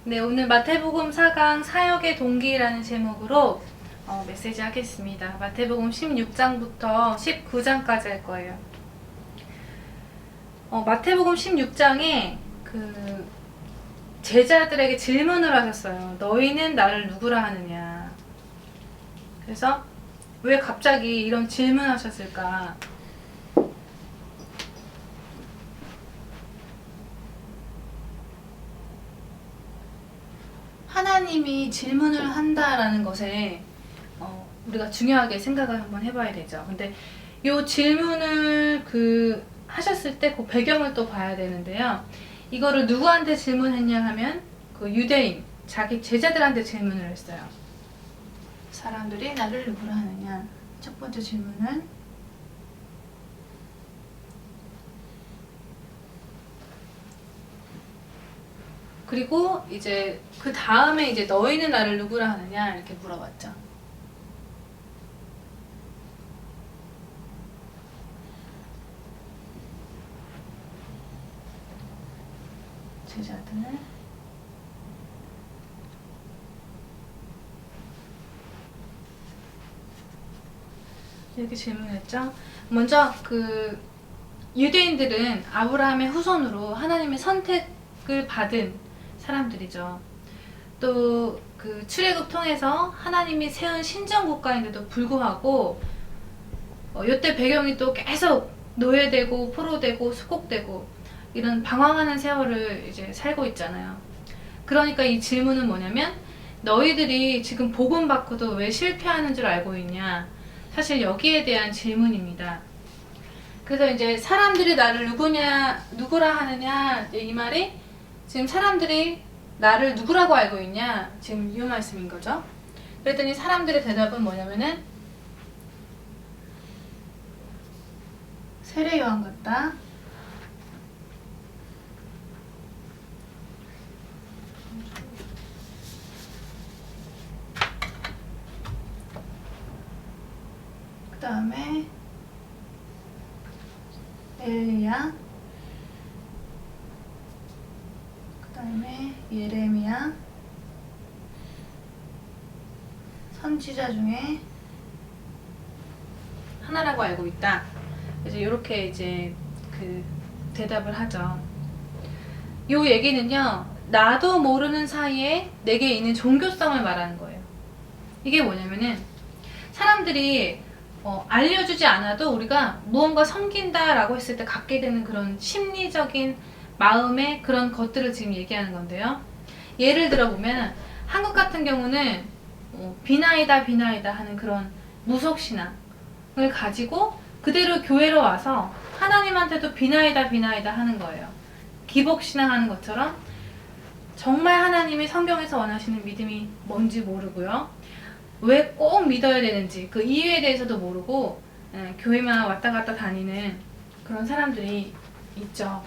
네, 오늘 마태복음 4강 사역의 동기라는 제목으로 메시지 하겠습니다. 마태복음 16장부터 19장까지 할 거예요. 마태복음 16장에 그 제자들에게 질문을 하셨어요. 너희는 나를 누구라 하느냐. 그래서 왜 갑자기 이런 질문하셨을까? 하나님이 질문을 한다라는 것에 우리가 중요하게 생각을 한번 해봐야 되죠. 근데 이 질문을 하셨을 때 그 배경을 또 봐야 되는데요. 이거를 누구한테 질문했냐 하면 그 유대인, 자기 제자들한테 질문을 했어요. 사람들이 나를 누구라 하느냐. 첫 번째 질문은 그리고 이제 그 다음에 이제 너희는 나를 누구라 하느냐 이렇게 물어봤죠. 제자들 이렇게 질문했죠. 먼저 그 유대인들은 아브라함의 후손으로 하나님의 선택을 받은 사람들이죠. 또 그 출애굽 통해서 하나님이 세운 신정 국가인데도 불구하고 이때 배경이 또 계속 노예되고 포로되고 수곡되고 이런 방황하는 세월을 이제 살고 있잖아요. 그러니까 이 질문은 뭐냐면 너희들이 지금 복음 받고도 왜 실패하는 줄 알고 있냐. 사실 여기에 대한 질문입니다. 그래서 이제 사람들이 나를 누구라 하느냐 이 말이 지금 사람들이 나를 누구라고 알고 있냐 지금 이 말씀인 거죠. 그랬더니 사람들의 대답은 뭐냐면은 세례 요한 같다. 그 다음에 엘리야, 그 다음에 예레미야, 선지자 중에 하나라고 알고 있다. 그래서 이렇게 이제 그 대답을 하죠. 요 얘기는요, 나도 모르는 사이에 내게 있는 종교성을 말하는 거예요. 이게 뭐냐면은 사람들이 알려주지 않아도 우리가 무언가 섬긴다라고 했을 때 갖게 되는 그런 심리적인 마음의 그런 것들을 지금 얘기하는 건데요. 예를 들어 보면 한국 같은 경우는 비나이다 하는 그런 무속신앙을 가지고 그대로 교회로 와서 하나님한테도 비나이다 하는 거예요. 기복신앙 하는 것처럼 정말 하나님이 성경에서 원하시는 믿음이 뭔지 모르고요. 왜 꼭 믿어야 되는지 그 이유에 대해서도 모르고 교회만 왔다 갔다 다니는 그런 사람들이 있죠.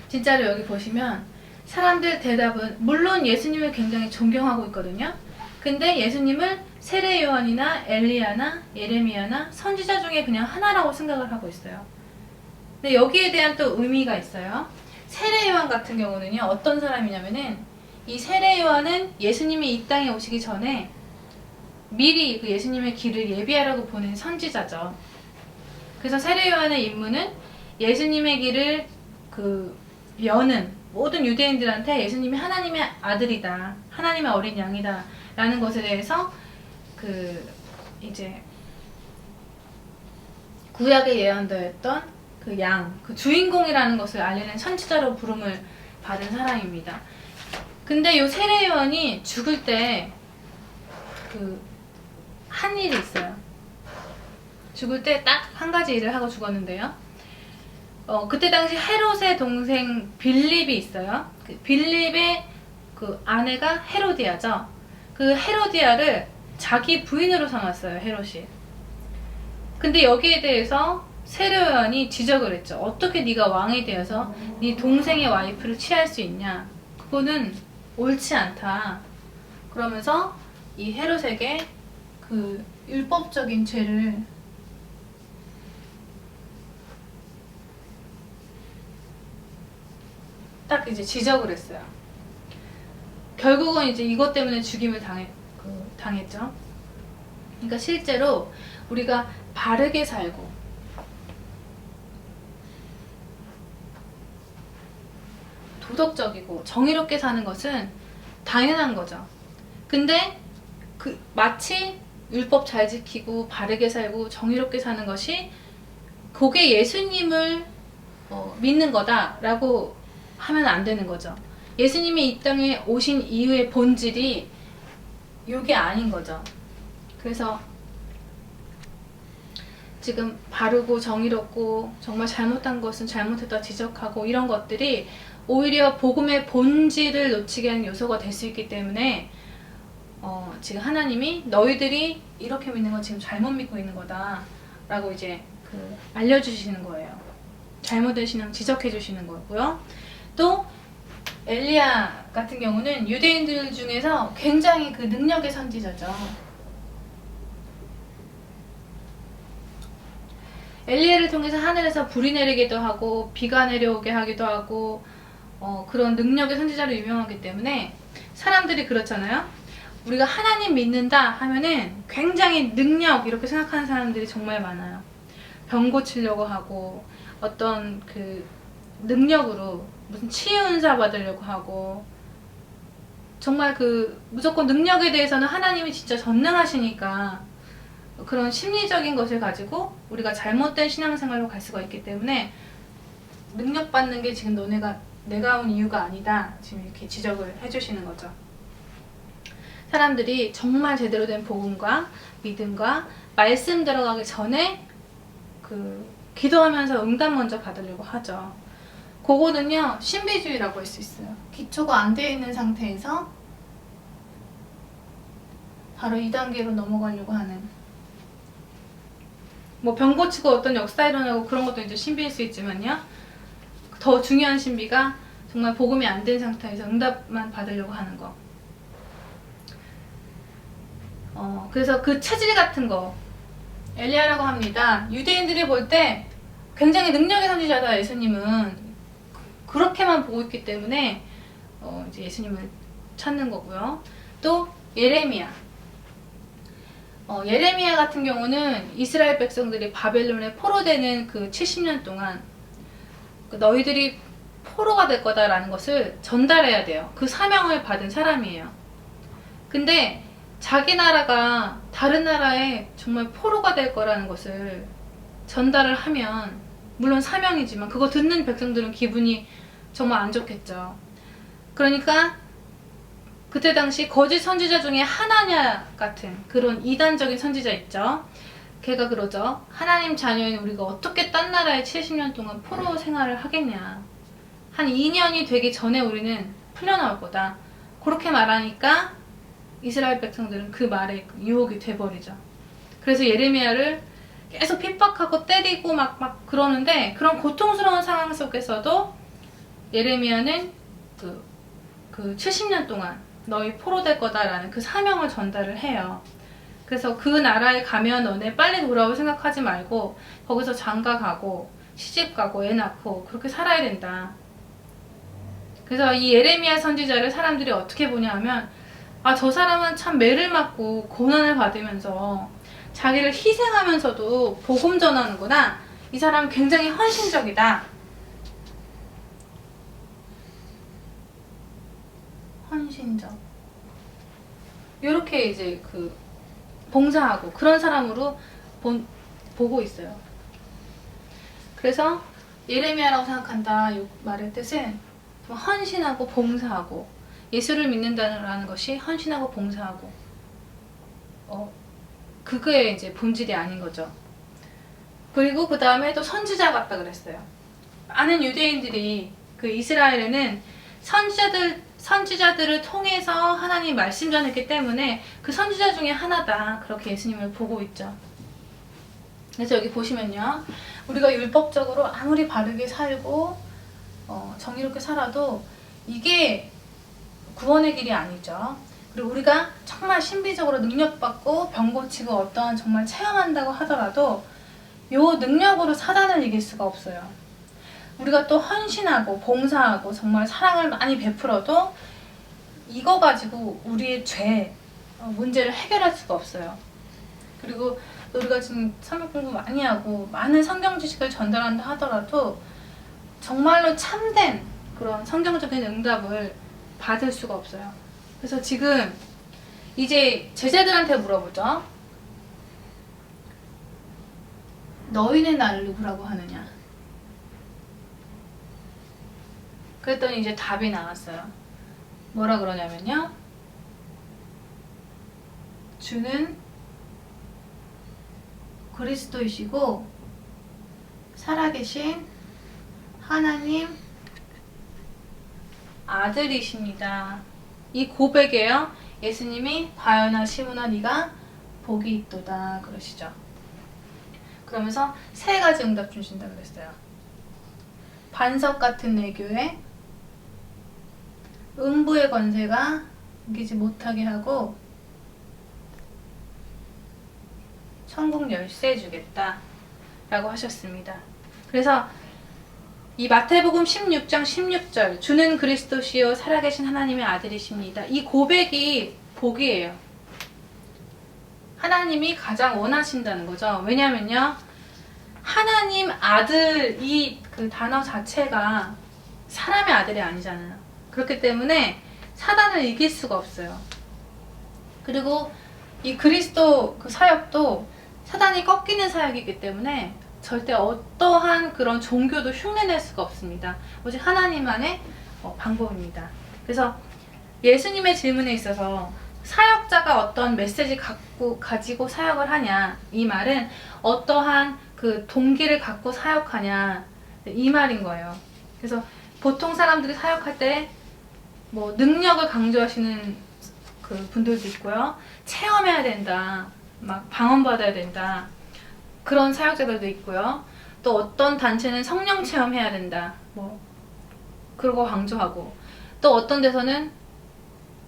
진짜로 여기 보시면 사람들 대답은 물론 예수님을 굉장히 존경하고 있거든요. 근데 예수님을 세례 요한이나 엘리야나 예레미야나 선지자 중에 그냥 하나라고 생각을 하고 있어요. 근데 여기에 대한 또 의미가 있어요. 세례 요한 같은 경우는요, 어떤 사람이냐면은 이 세례 요한은 예수님이 이 땅에 오시기 전에 미리 그 예수님의 길을 예비하라고 보낸 선지자죠. 그래서 세례 요한의 임무는 예수님의 길을 여는 모든 유대인들한테 예수님이 하나님의 아들이다, 하나님의 어린 양이다 라는 것에 대해서 이제 구약에 예언되었던 그 양, 그 주인공이라는 것을 알리는 선지자로 부름을 받은 사람입니다. 근데 이 세례 요한이 죽을 때 한 일이 있어요. 죽을 때 딱 한 가지 일을 하고 죽었는데요. 그때 당시 헤롯의 동생 빌립이 있어요. 그 빌립의 그 아내가 헤로디아죠. 그 헤로디아를 자기 부인으로 삼았어요, 헤롯이. 근데 여기에 대해서 세례 요한이 지적을 했죠. 어떻게 네가 왕이 되어서 네 동생의 와이프를 취할 수 있냐? 그거는 옳지 않다. 그러면서 이 헤롯에게 그 율법적인 죄를 딱 이제 지적을 했어요. 결국은 이제 이것 때문에 죽임을 당했죠. 그러니까 실제로 우리가 바르게 살고 도덕적이고 정의롭게 사는 것은 당연한 거죠. 근데 마치 율법 잘 지키고 바르게 살고 정의롭게 사는 것이 그게 예수님을 믿는 거다라고 하면 안 되는 거죠. 예수님이 이 땅에 오신 이후의 본질이 이게 아닌 거죠. 그래서 지금 바르고 정의롭고 정말 잘못한 것은 잘못했다 지적하고 이런 것들이 오히려 복음의 본질을 놓치게 하는 요소가 될 수 있기 때문에 지금 하나님이 너희들이 이렇게 믿는 건 지금 잘못 믿고 있는 거다 라고 이제 알려주시는 거예요. 잘못된 신앙 지적해 주시는 거고요. 또 엘리야 같은 경우는 유대인들 중에서 굉장히 그 능력의 선지자죠. 엘리야를 통해서 하늘에서 불이 내리기도 하고 비가 내려오게 하기도 하고 그런 능력의 선지자로 유명하기 때문에 사람들이 그렇잖아요. 우리가 하나님 믿는다 하면은 굉장히 능력 이렇게 생각하는 사람들이 정말 많아요. 병 고치려고 하고 어떤 그 능력으로 무슨 치유은사 받으려고 하고 정말 무조건 능력에 대해서는 하나님이 진짜 전능하시니까 그런 심리적인 것을 가지고 우리가 잘못된 신앙생활로 갈 수가 있기 때문에 능력 받는 게 지금 내가 온 이유가 아니다. 지금 이렇게 지적을 해주시는 거죠. 사람들이 정말 제대로 된 복음과 믿음과 말씀 들어가기 전에 기도하면서 응답 먼저 받으려고 하죠. 그거는요 신비주의라고 할 수 있어요. 기초가 안 되어 있는 상태에서 바로 2단계로 넘어가려고 하는 병 고치고 어떤 역사 일어나고 그런 것도 이제 신비일 수 있지만요. 더 중요한 신비가 정말 복음이 안 된 상태에서 응답만 받으려고 하는 거. 그래서 그 체질 같은 거 엘리야라고 합니다. 유대인들이 볼 때 굉장히 능력의 선지자다. 예수님은 그렇게만 보고 있기 때문에 이제 예수님을 찾는 거고요. 또 예레미야. 예레미야 같은 경우는 이스라엘 백성들이 바벨론에 포로되는 그 70년 동안 너희들이 포로가 될 거다라는 것을 전달해야 돼요. 그 사명을 받은 사람이에요. 근데 자기 나라가 다른 나라에 정말 포로가 될 거라는 것을 전달을 하면 물론 사명이지만 그거 듣는 백성들은 기분이 정말 안 좋겠죠. 그러니까 그때 당시 거짓 선지자 중에 하나냐 같은 그런 이단적인 선지자 있죠. 걔가 그러죠. 하나님 자녀인 우리가 어떻게 딴 나라에 70년 동안 포로 생활을 하겠냐. 한 2년이 되기 전에 우리는 풀려나올 거다. 그렇게 말하니까 이스라엘 백성들은 그 말에 유혹이 돼버리죠. 그래서 예레미야를 계속 핍박하고 때리고 막 그러는데 그런 고통스러운 상황 속에서도 예레미야는 그 70년 동안 너희 포로될 거다라는 그 사명을 전달을 해요. 그래서 그 나라에 가면 너네 빨리 돌아올 생각하지 말고 거기서 장가 가고 시집 가고 애 낳고 그렇게 살아야 된다. 그래서 이 예레미야 선지자를 사람들이 어떻게 보냐 하면 저 사람은 참 매를 맞고 고난을 받으면서 자기를 희생하면서도 복음 전하는구나. 이 사람은 굉장히 헌신적이다. 헌신적. 이렇게 이제 봉사하고 그런 사람으로 보고 있어요. 그래서 예레미야라고 생각한다. 이 말의 뜻은 헌신하고 봉사하고 예수를 믿는다는 것이 헌신하고 봉사하고 그거의 이제 본질이 아닌 거죠. 그리고 그 다음에 또 선지자 같다 그랬어요. 많은 유대인들이 이스라엘에는 선지자들을 통해서 하나님 말씀 전했기 때문에 그 선지자 중에 하나다. 그렇게 예수님을 보고 있죠. 그래서 여기 보시면요. 우리가 율법적으로 아무리 바르게 살고 정의롭게 살아도 이게 구원의 길이 아니죠. 그리고 우리가 정말 신비적으로 능력받고 병 고치고 어떠한 정말 체험한다고 하더라도 요 능력으로 사단을 이길 수가 없어요. 우리가 또 헌신하고 봉사하고 정말 사랑을 많이 베풀어도 이거 가지고 우리의 죄, 문제를 해결할 수가 없어요. 그리고 우리가 지금 성경 공부 많이 하고 많은 성경 지식을 전달한다 하더라도 정말로 참된 그런 성경적인 응답을 받을 수가 없어요. 그래서 지금 이제 제자들한테 물어보죠. 너희는 나를 누구라고 하느냐? 그랬더니 이제 답이 나왔어요. 뭐라 그러냐면요. 주는 그리스도이시고 살아계신 하나님 아들이십니다. 이 고백에요. 예수님이 과연아 시므나 네가 복이 있도다 그러시죠. 그러면서 세 가지 응답 주신다 그랬어요. 반석 같은 내 교회, 음부의 권세가 이기지 못하게 하고 천국 열쇠 주겠다 라고 하셨습니다. 그래서 이 마태복음 16장 16절 주는 그리스도시요 살아계신 하나님의 아들이십니다. 이 고백이 복이에요. 하나님이 가장 원하신다는 거죠. 왜냐면요. 하나님 아들 이 그 단어 자체가 사람의 아들이 아니잖아요. 그렇기 때문에 사단을 이길 수가 없어요. 그리고 이 그리스도 그 사역도 사단이 꺾이는 사역이기 때문에 절대 어떠한 그런 종교도 흉내낼 수가 없습니다. 오직 하나님만의 방법입니다. 그래서 예수님의 질문에 있어서 사역자가 어떤 메시지 가지고 사역을 하냐 이 말은 어떠한 그 동기를 갖고 사역하냐 이 말인 거예요. 그래서 보통 사람들이 사역할 때 뭐 능력을 강조하시는 그 분들도 있고요. 체험해야 된다. 막 방언받아야 된다. 그런 사역자들도 있고요. 또 어떤 단체는 성령 체험해야 된다. 뭐 그러고 강조하고 또 어떤 데서는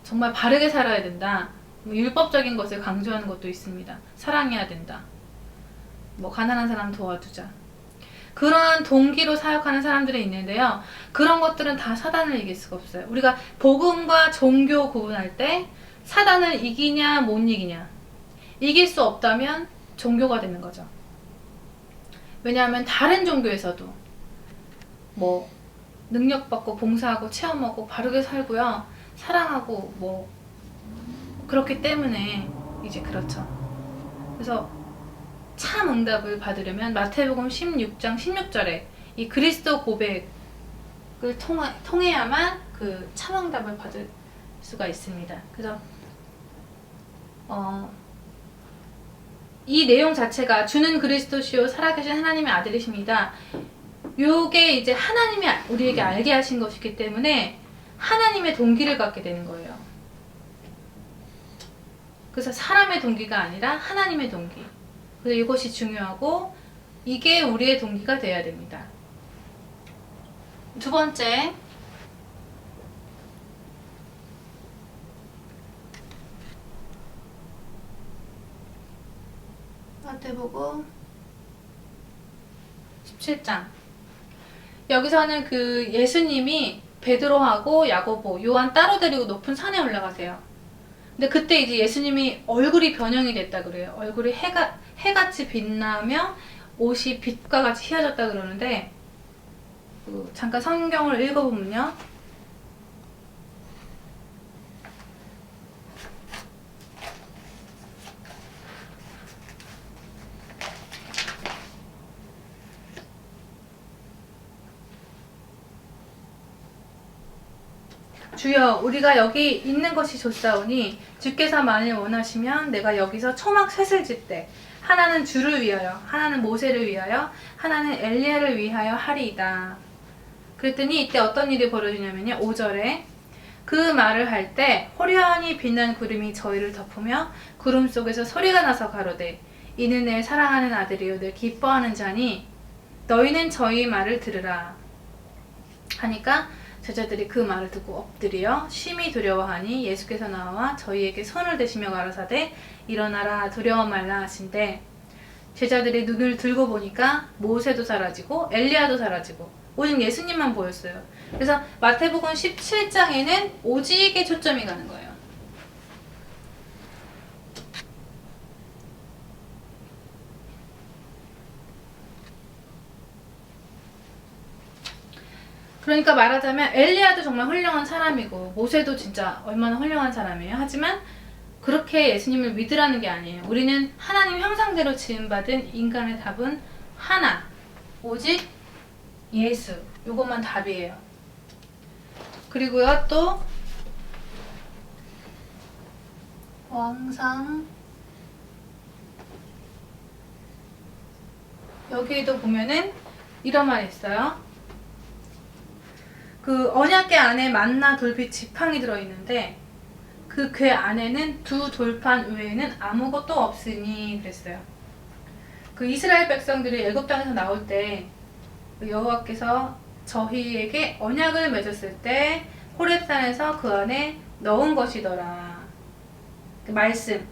정말 바르게 살아야 된다. 뭐 율법적인 것을 강조하는 것도 있습니다. 사랑해야 된다. 뭐 가난한 사람 도와주자. 그러한 동기로 사역하는 사람들이 있는데요. 그런 것들은 다 사단을 이길 수가 없어요. 우리가 복음과 종교 구분할 때 사단을 이기냐 못 이기냐. 이길 수 없다면 종교가 되는 거죠. 왜냐하면 다른 종교에서도 뭐 능력받고 봉사하고 체험하고 바르게 살고요. 사랑하고 뭐 그렇기 때문에 이제 그렇죠. 그래서 참 응답을 받으려면 마태복음 16장 16절에 이 그리스도 고백을 통해야만 그 참 응답을 받을 수가 있습니다. 그래서 이 내용 자체가 주는 그리스도시요 살아계신 하나님의 아들이십니다. 요게 이제 하나님이 우리에게 알게 하신 것이기 때문에 하나님의 동기를 갖게 되는 거예요. 그래서 사람의 동기가 아니라 하나님의 동기. 그래서 이것이 중요하고 이게 우리의 동기가 돼야 됩니다. 두 번째, 마태복음 17장. 여기서는 그 예수님이 베드로하고 야고보, 요한 따로 데리고 높은 산에 올라가세요. 근데 그때 이제 예수님이 얼굴이 변형이 됐다 그래요. 얼굴이 해같이 빛나며 옷이 빛과 같이 휘어졌다 그러는데 잠깐 성경을 읽어보면요. 주여 우리가 여기 있는 것이 좋사오니 주께서 만일 원하시면 내가 여기서 초막 셋을 짓되 하나는 주를 위하여 하나는 모세를 위하여 하나는 엘리야를 위하여 하리이다. 그랬더니 이때 어떤 일이 벌어지냐면요. 5절에 그 말을 할 때 호련히 빛난 구름이 저희를 덮으며 구름 속에서 소리가 나서 가로되 이는 내 사랑하는 아들이요 늘 기뻐하는 자니 너희는 저희 말을 들으라 하니까 제자들이 그 말을 듣고 엎드려 심히 두려워하니 예수께서 나와 저희에게 손을 대시며 가라사대 일어나라 두려워 말라 하신대 제자들이 눈을 들고 보니까 모세도 사라지고 엘리야도 사라지고 오직 예수님만 보였어요. 그래서 마태복음 17장에는 오직에 초점이 가는 거예요. 그러니까 말하자면 엘리야도 정말 훌륭한 사람이고 모세도 진짜 얼마나 훌륭한 사람이에요. 하지만 그렇게 예수님을 믿으라는 게 아니에요. 우리는 하나님 형상대로 지음받은 인간의 답은 하나, 오직 예수. 요것만 답이에요. 그리고요, 또 왕상, 여기도 보면은 이런 말이 있어요. 그 언약궤 안에 만나 돌빛 지팡이 들어있는데 그 궤 안에는 두 돌판 외에는 아무것도 없으니 그랬어요. 그 이스라엘 백성들이 애굽 땅에서 나올 때 여호와께서 저희에게 언약을 맺었을 때 호렙산에서 그 안에 넣은 것이더라. 그 말씀,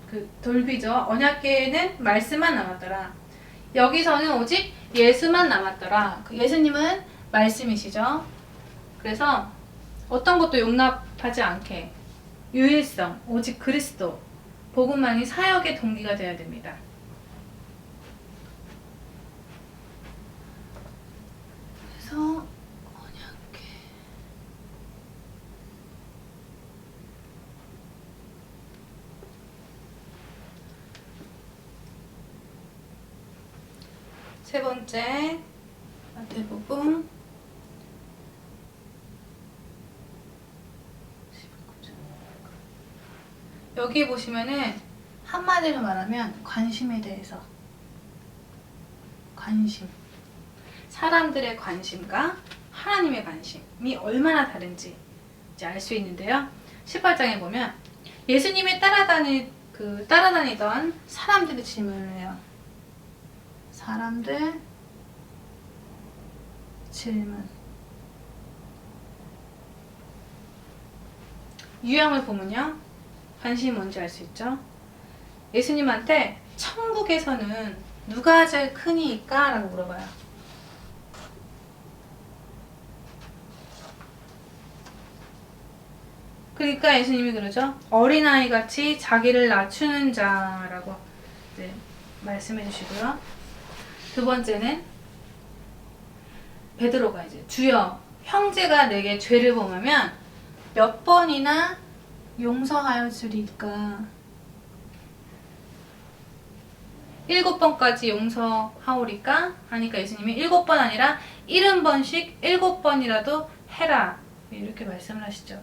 그 돌비죠. 언약궤에는 말씀만 남았더라. 여기서는 오직 예수만 남았더라. 그 예수님은 말씀이시죠. 그래서 어떤 것도 용납하지 않게 유일성, 오직 그리스도, 복음만이 사역의 동기가 되어야 됩니다. 그래서 언약궤, 세 번째 마태복음 19장. 여기 보시면은 한마디로 말하면 관심에 대해서, 관심, 사람들의 관심과 하나님의 관심이 얼마나 다른지 이제 알 수 있는데요. 18장에 보면 예수님이 따라다니던 사람들이 질문을 해요. 사람들 질문. 유형을 보면요, 관심이 뭔지 알 수 있죠. 예수님한테 천국에서는 누가 제일 크니까? 라고 물어봐요. 그러니까 예수님이 그러죠. 어린아이같이 자기를 낮추는 자라고 이제 말씀해 주시고요. 두 번째는 베드로가 이제 주여, 형제가 내게 죄를 범하면 몇 번이나 용서하여 주리까? 7번까지 용서하오리까? 하니까 예수님이 7번 아니라 70번씩 7번이라도 해라. 이렇게 말씀을 하시죠.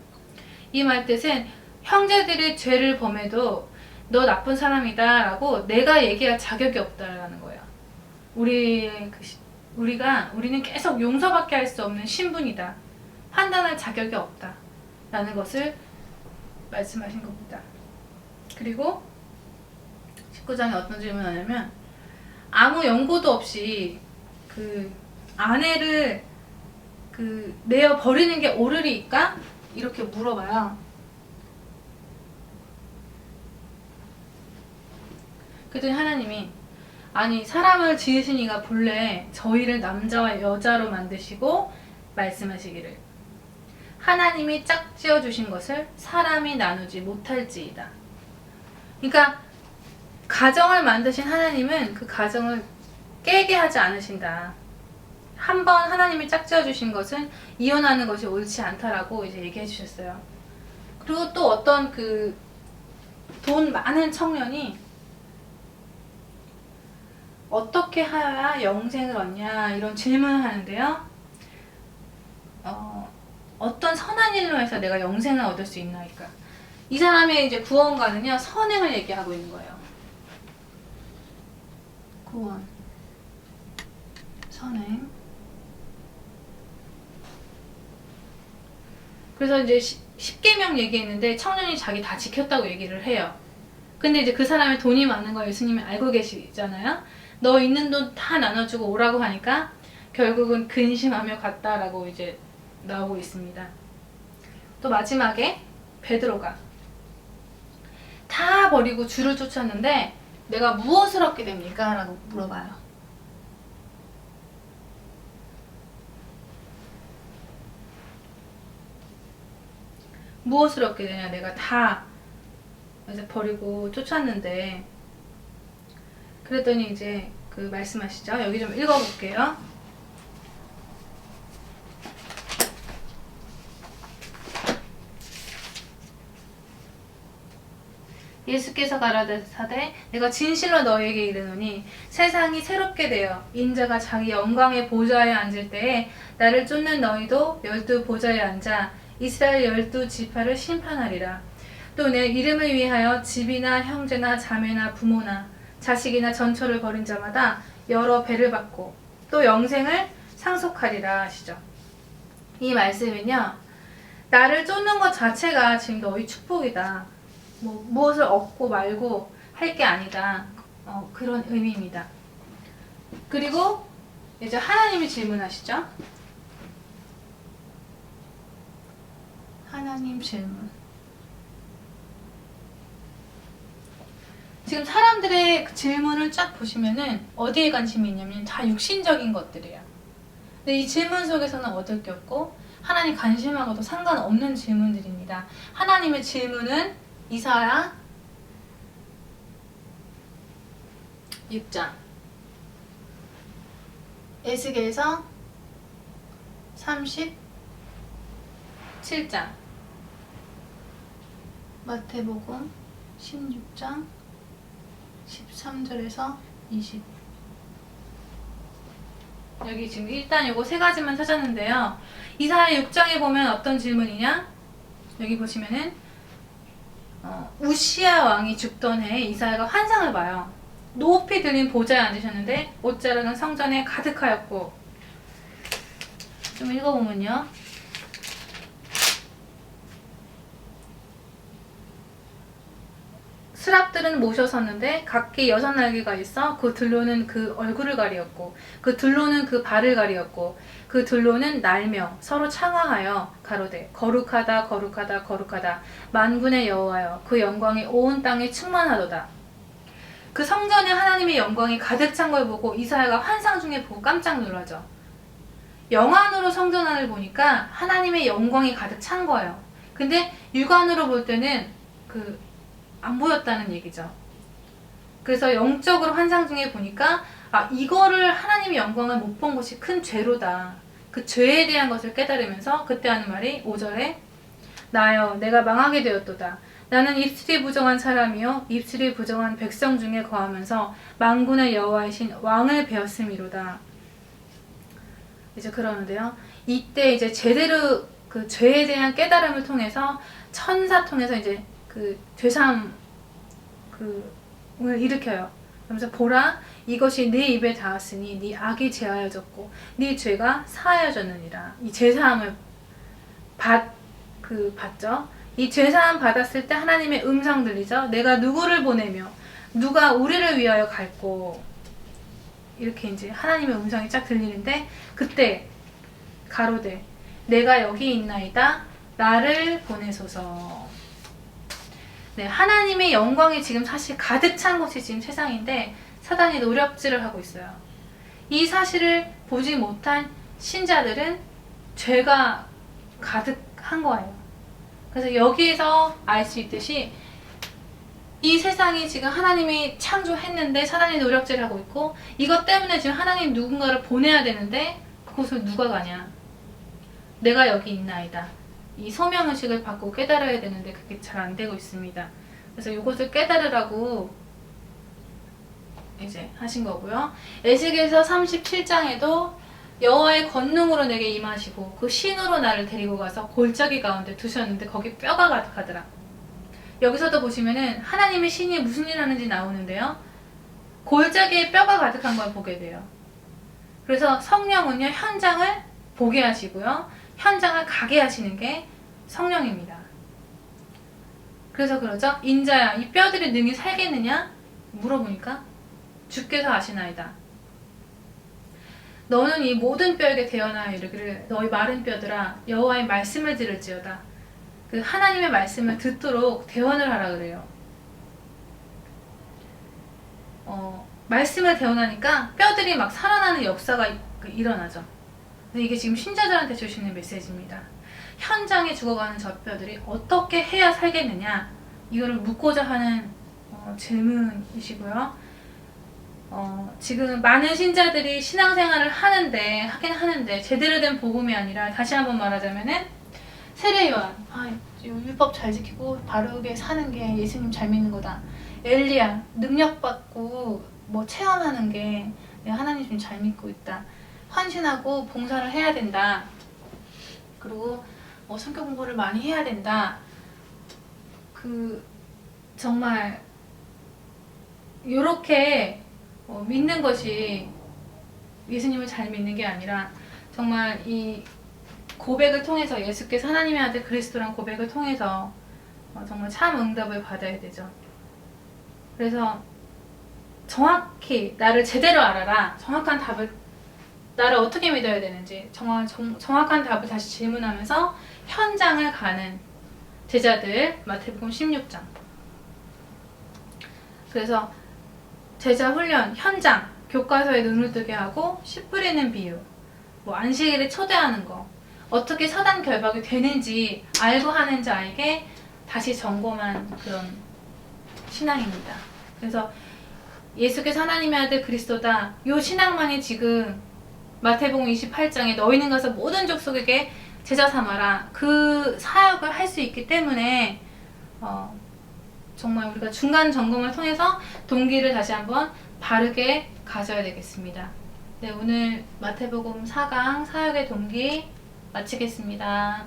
이 말 뜻은 형제들이 죄를 범해도 너 나쁜 사람이다 라고 내가 얘기할 자격이 없다라는 거예요. 우리는 계속 용서밖에 할 수 없는 신분이다. 판단할 자격이 없다. 라는 것을 말씀하신 겁니다. 그리고 19장에 어떤 질문을 하냐면 아무 연고도 없이 그 아내를 내어 버리는 게 옳으리까? 이렇게 물어봐요. 그랬더니 하나님이 아니 사람을 지으신 이가 본래 저희를 남자와 여자로 만드시고 말씀하시기를 하나님이 짝지어 주신 것을 사람이 나누지 못할지이다. 그러니까 가정을 만드신 하나님은 그 가정을 깨게 하지 않으신다. 한번 하나님이 짝지어 주신 것은 이혼하는 것이 옳지 않다라고 이제 얘기해 주셨어요. 그리고 또 어떤 돈 많은 청년이 어떻게 하여야 영생을 얻냐 이런 질문을 하는데요. 어떤 선한 일로 해서 내가 영생을 얻을 수 있나이까? 이 사람의 이제 구원가는요, 선행을 얘기하고 있는 거예요. 구원, 선행. 그래서 이제 10계명 얘기했는데 청년이 자기 다 지켰다고 얘기를 해요. 근데 이제 그 사람이 돈이 많은 거 예수님이 알고 계시잖아요. 너 있는 돈 다 나눠주고 오라고 하니까 결국은 근심하며 갔다라고 이제 나오고 있습니다. 또 마지막에 베드로가 다 버리고 주를 쫓았는데 내가 무엇을 얻게 됩니까? 라고 물어봐요. 무엇을 얻게 되냐? 내가 다 이제 버리고 쫓았는데. 그랬더니 이제 그 말씀하시죠. 여기 좀 읽어볼게요. 예수께서 가라사대 내가 진실로 너희에게 이르노니 세상이 새롭게 되어 인자가 자기 영광의 보좌에 앉을 때에 나를 쫓는 너희도 12 보좌에 앉아 이스라엘 12 지파를 심판하리라. 또 내 이름을 위하여 집이나 형제나 자매나 부모나 자식이나 전처를 벌인 자마다 여러 배를 받고 또 영생을 상속하리라 하시죠. 이 말씀은요, 나를 쫓는 것 자체가 지금 너희 축복이다. 무엇을 얻고 말고 할 게 아니다. 그런 의미입니다. 그리고 이제 하나님이 질문하시죠. 하나님 질문. 지금 사람들의 그 질문을 쫙 보시면은 어디에 관심이 있냐면 다 육신적인 것들이에요. 근데 이 질문 속에서는 얻을 게 없고 하나님 관심하고도 상관없는 질문들입니다. 하나님의 질문은 이사야 6장, 에스겔서 37장, 마태복음 16장 13절에서 20. 여기 지금 일단 요거 세 가지만 찾았는데요. 이사야 6장에 보면 어떤 질문이냐? 여기 보시면은 우시야 왕이 죽던 해에 이사야가 환상을 봐요. 높이 들린 보좌에 앉으셨는데 옷자락은 성전에 가득하였고, 좀 읽어보면요. 스랍들은 모셔섰는데 각기 6날개가 있어 그 둘로는 그 얼굴을 가리었고 그 둘로는 그 발을 가리었고 그 둘로는 날며 서로 창화하여 가로되 거룩하다 거룩하다 거룩하다 만군의 여호와여 그 영광이 온 땅에 충만하도다. 그 성전에 하나님의 영광이 가득 찬 걸 보고 이사야가 환상 중에 보고 깜짝 놀라죠. 영안으로 성전 안을 보니까 하나님의 영광이 가득 찬 거예요. 근데 육안으로 볼 때는 안 보였다는 얘기죠. 그래서 영적으로 환상 중에 보니까 이거를 하나님의 영광을 못 본 것이 큰 죄로다. 그 죄에 대한 것을 깨달으면서 그때 하는 말이 5절에 나여 내가 망하게 되었도다. 나는 입술이 부정한 사람이요 입술이 부정한 백성 중에 거하면서 만군의 여호와이신 왕을 배웠음이로다. 이제 그러는데요. 이때 이제 제대로 그 죄에 대한 깨달음을 통해서 천사 통해서 이제 그 죄사함 을 일으켜요. 그러면서 보라 이것이 네 입에 닿았으니 네 악이 제하여졌고 네 죄가 사하여졌느니라. 이 죄사함을 받죠. 이 죄사함 받았을 때 하나님의 음성 들리죠. 내가 누구를 보내며 누가 우리를 위하여 갈고, 이렇게 이제 하나님의 음성이 쫙 들리는데 그때 가로되 내가 여기 있나이다 나를 보내소서. 네, 하나님의 영광이 지금 사실 가득 찬 곳이 지금 세상인데 사단이 노략질을 하고 있어요. 이 사실을 보지 못한 신자들은 죄가 가득한 거예요. 그래서 여기에서 알 수 있듯이 이 세상이 지금 하나님이 창조했는데 사단이 노략질을 하고 있고, 이것 때문에 지금 하나님 누군가를 보내야 되는데 그곳을 누가 가냐? 내가 여기 있나이다. 이 소명의식을 받고 깨달아야 되는데 그게 잘 안 되고 있습니다. 그래서 이것을 깨달으라고 이제 하신 거고요. 에스겔서 37장에도 여호와의 권능으로 내게 임하시고 그 신으로 나를 데리고 가서 골짜기 가운데 두셨는데 거기 뼈가 가득하더라. 여기서도 보시면은 하나님의 신이 무슨 일 하는지 나오는데요. 골짜기에 뼈가 가득한 걸 보게 돼요. 그래서 성령은요, 현장을 보게 하시고요, 현장을 가게 하시는 게 성령입니다. 그래서 그러죠. 인자야, 이 뼈들이 능히 살겠느냐? 물어보니까 주께서 아시나이다. 너는 이 모든 뼈에게 대언하여 이르기를 너희 마른 뼈들아 여호와의 말씀을 들을지어다. 그 하나님의 말씀을 듣도록 대언을 하라 그래요. 말씀을 대언하니까 뼈들이 막 살아나는 역사가 일어나죠. 근데 이게 지금 신자들한테 주시는 메시지입니다. 현장에 죽어가는 저 뼈들이 어떻게 해야 살겠느냐, 이거를 묻고자 하는 질문이시고요. 지금 많은 신자들이 신앙생활을 하긴 하는데 제대로 된 복음이 아니라, 다시 한번 말하자면은 세례요한, 율법 잘 지키고 바르게 사는 게 예수님 잘 믿는 거다. 엘리야, 능력받고 뭐 체험하는 게 내가 하나님 좀 잘 믿고 있다. 헌신하고 봉사를 해야 된다. 그리고 성경 공부를 많이 해야 된다. 정말 요렇게 믿는 것이 예수님을 잘 믿는 게 아니라, 정말 이 고백을 통해서, 예수께서 하나님의 아들 그리스도란 고백을 통해서 정말 참 응답을 받아야 되죠. 그래서 정확히 나를 제대로 알아라. 정확한 답을, 나를 어떻게 믿어야 되는지 정확한 답을 다시 질문하면서 현장을 가는 제자들, 마태복음 16장. 그래서 제자 훈련, 현장, 교과서에 눈을 뜨게 하고 씨 뿌리는 비유, 안식일에 초대하는 거, 어떻게 사단 결박이 되는지 알고 하는 자에게 다시 점검한 그런 신앙입니다. 그래서 예수께서 하나님의 아들 그리스도다, 이 신앙만이 지금 마태복음 28장에 너희는 가서 모든 족속에게 제자 삼아라, 그 사역을 할 수 있기 때문에 정말 우리가 중간 점검을 통해서 동기를 다시 한번 바르게 가져야 되겠습니다. 네, 오늘 마태복음 4강 사역의 동기 마치겠습니다.